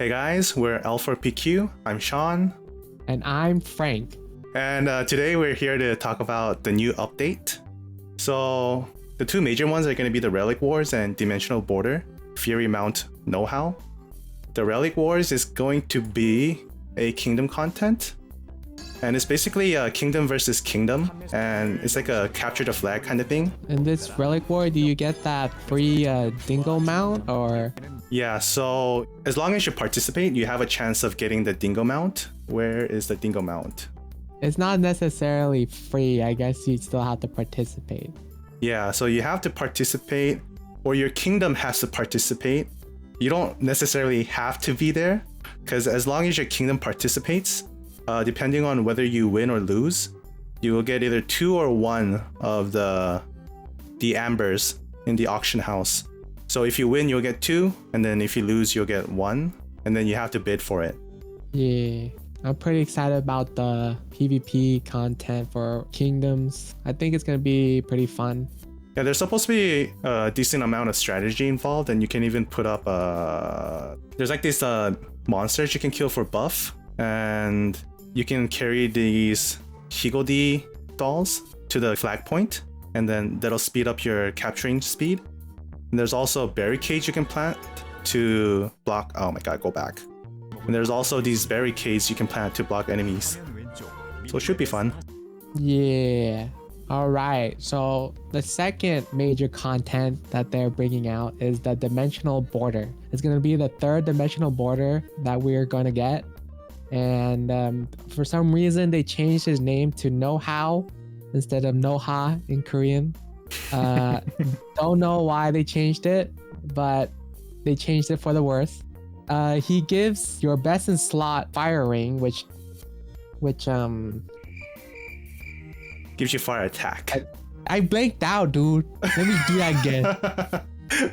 Hey guys, we're L4PQ. I'm Sean. And I'm Frank. And today we're here to talk about the new update. So the two major ones are going to be the Relic Wars and Dimensional Border, Fury Mount Know-How. The Relic Wars is going to be a kingdom content. And it's basically a kingdom versus kingdom. And it's like a capture the flag kind of thing. In this Relic War, do you get that free Dingo Mount or? Yeah, so as long as you participate, you have a chance of getting the Dingo Mount. Where is the Dingo Mount? It's not necessarily free. I guess you still have to participate. Yeah, so you have to participate, or your kingdom has to participate. You don't necessarily have to be there, because as long as your kingdom participates, depending on whether you win or lose, you will get either 2 or 1 of the ambers in the auction house. So if you win, you'll get 2, and then if you lose, you'll get 1, and then you have to bid for it. Yeah, I'm pretty excited about the PvP content for kingdoms. I think it's gonna be pretty fun. Yeah, there's supposed to be a decent amount of strategy involved, and you can even put up there's like these monsters you can kill for buff, and you can carry these Higodi dolls to the flag point, and then that'll speed up your capturing speed. And there's also barricades you can plant to block. Oh my god, go back. And there's also these barricades you can plant to block enemies. So it should be fun. Yeah. All right. So the second major content that they're bringing out is the Dimensional Border. It's going to be the third Dimensional Border that we're going to get. And for some reason, they changed his name to Know-How instead of Know-Ha in Korean. Don't know why they changed it, but they changed it for the worse. He gives your best in slot fire ring, which Gives you fire attack. I blanked out, dude. Let me do that again.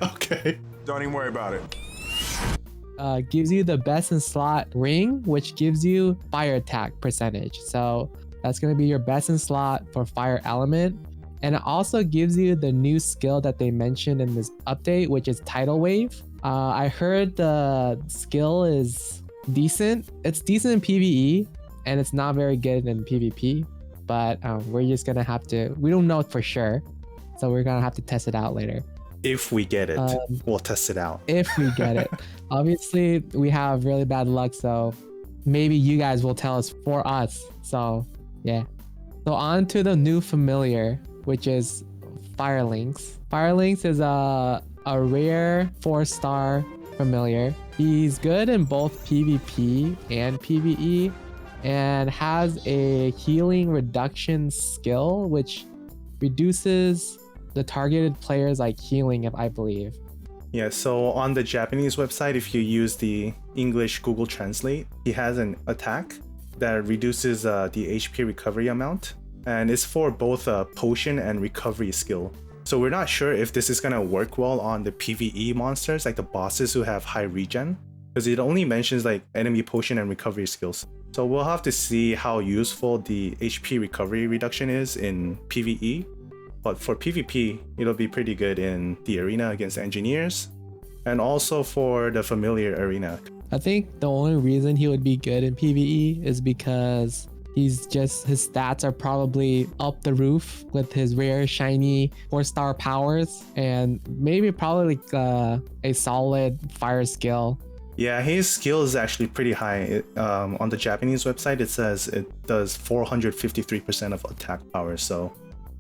Okay. Don't even worry about it. Gives you the best in slot ring, which gives you fire attack percentage. So that's gonna be your best in slot for fire element. And it also gives you the new skill that they mentioned in this update, which is Tidal Wave. I heard the skill is decent. It's decent in PvE, and it's not very good in PvP. But we're just gonna have to. We don't know for sure, so we're gonna have to test it out later. If we get it, we'll test it out. If we get it. Obviously, we have really bad luck, so maybe you guys will tell us for us. So yeah. So on to the new familiar, which is Firelynx. Firelynx is a rare 4-star familiar. He's good in both PvP and PvE, and has a healing reduction skill, which reduces the targeted players like healing, I believe. Yeah, so on the Japanese website, if you use the English Google Translate, he has an attack that reduces the HP recovery amount, and it's for both a potion and recovery skill. So we're not sure if this is gonna work well on the PvE monsters, like the bosses who have high regen, because it only mentions like enemy potion and recovery skills. So we'll have to see how useful the HP recovery reduction is in PvE. But for PvP, it'll be pretty good in the arena against engineers, and also for the familiar arena. I think the only reason he would be good in PvE is because his stats are probably up the roof with his rare shiny 4-star powers, and maybe probably like a solid fire skill. Yeah, his skill is actually pretty high. On the Japanese website, it says it does 453% of attack power, so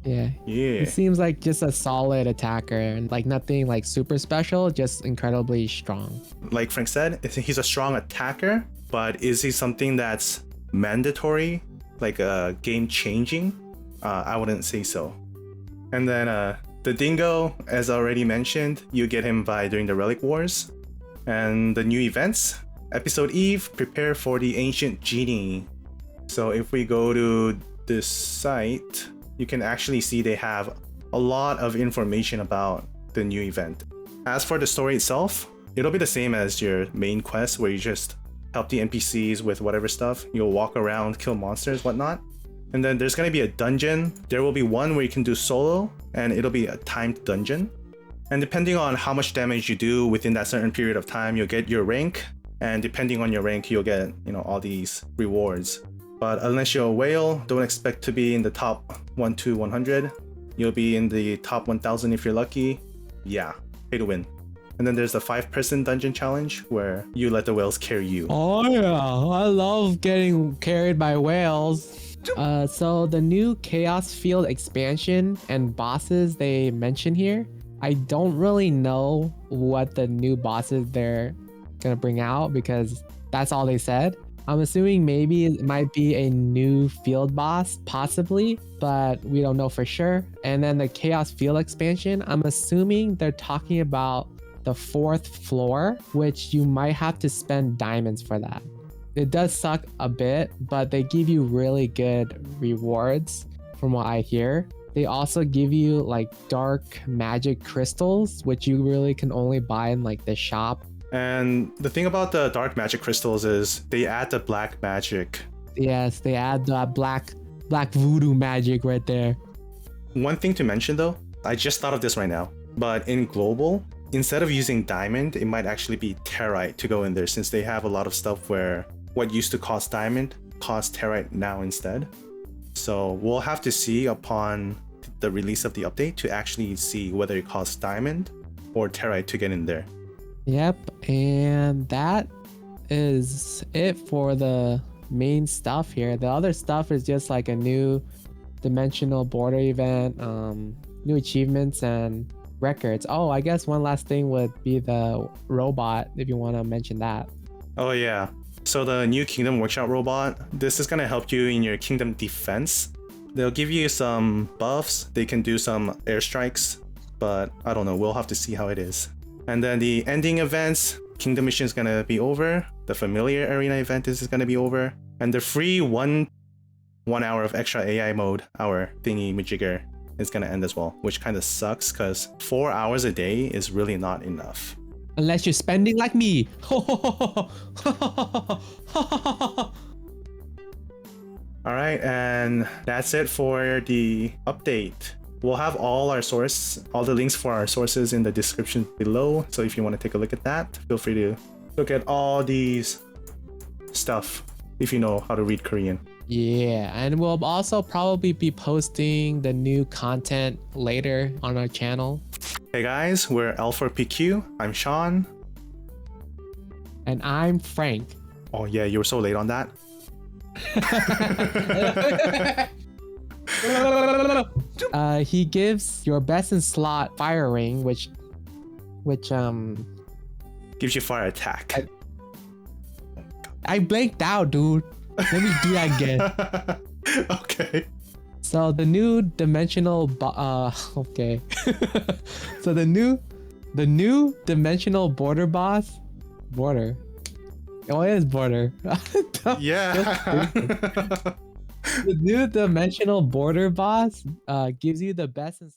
yeah. He seems like just a solid attacker, and like nothing like super special, just incredibly strong. Like Frank said, he's a strong attacker, but is he something that's mandatory, like game changing? I wouldn't say so. And then the Dingo, as already mentioned, you get him during the Relic Wars. And the new events, Episode Eve, prepare for the ancient Genie. So if we go to this site, you can actually see they have a lot of information about the new event. As for the story itself, it'll be the same as your main quest, where you just help the NPCs with whatever stuff. You'll walk around, kill monsters, whatnot. And then there's gonna be a dungeon. There will be one where you can do solo, and it'll be a timed dungeon. And depending on how much damage you do within that certain period of time, you'll get your rank. and depending on your rank, you'll get, you know, all these rewards. But unless you're a whale, don't expect to be in the top 1 to 100. You'll be in the top 1000 if you're lucky. Yeah, pay to win. And then there's the 5-person dungeon challenge where you let the whales carry you. Oh yeah, I love getting carried by whales. So the new Chaos Field expansion and bosses they mention here, I don't really know what the new bosses they're gonna bring out because that's all they said. I'm assuming maybe it might be a new field boss, possibly, but we don't know for sure. And then the Chaos Field expansion, I'm assuming they're talking about the 4th floor, which you might have to spend diamonds for that. It does suck a bit, but they give you really good rewards from what I hear. They also give you like dark magic crystals, which you really can only buy in like the shop. And the thing about the dark magic crystals is they add the black magic. Yes, they add the black voodoo magic right there. One thing to mention though, I just thought of this right now, but in global, instead of using diamond, it might actually be terite to go in there since they have a lot of stuff where what used to cost diamond costs terite now instead. So we'll have to see upon the release of the update to actually see whether it costs diamond or terite to get in there. Yep, and that is it for the main stuff here. The other stuff is just like a new dimensional border event, new achievements and records. Oh, I guess one last thing would be the robot, if you want to mention that. Oh yeah. So the new Kingdom Workshop robot, this is going to help you in your Kingdom defense. They'll give you some buffs. They can do some airstrikes, but I don't know. We'll have to see how it is. And then the ending events, Kingdom Mission is going to be over. The Familiar Arena event is going to be over. And the free one hour of extra AI mode, our thingy majigger, is going to end as well, which kind of sucks because 4 hours a day is really not enough. Unless you're spending like me. Alright, and that's it for the update. We'll have all the links for our sources in the description below. So if you want to take a look at that, feel free to look at all these stuff if you know how to read Korean. Yeah, and we'll also probably be posting the new content later on our channel. Hey guys, we're L4PQ. I'm Sean. And I'm Frank. Oh yeah, you were so late on that. He gives your best in slot fire ring, which gives you fire attack. I blanked out, dude. Let me do that again. Okay. So the new dimensional okay. So the new dimensional border boss. Border. Oh, it is border. Yeah. The new dimensional border boss gives you the best in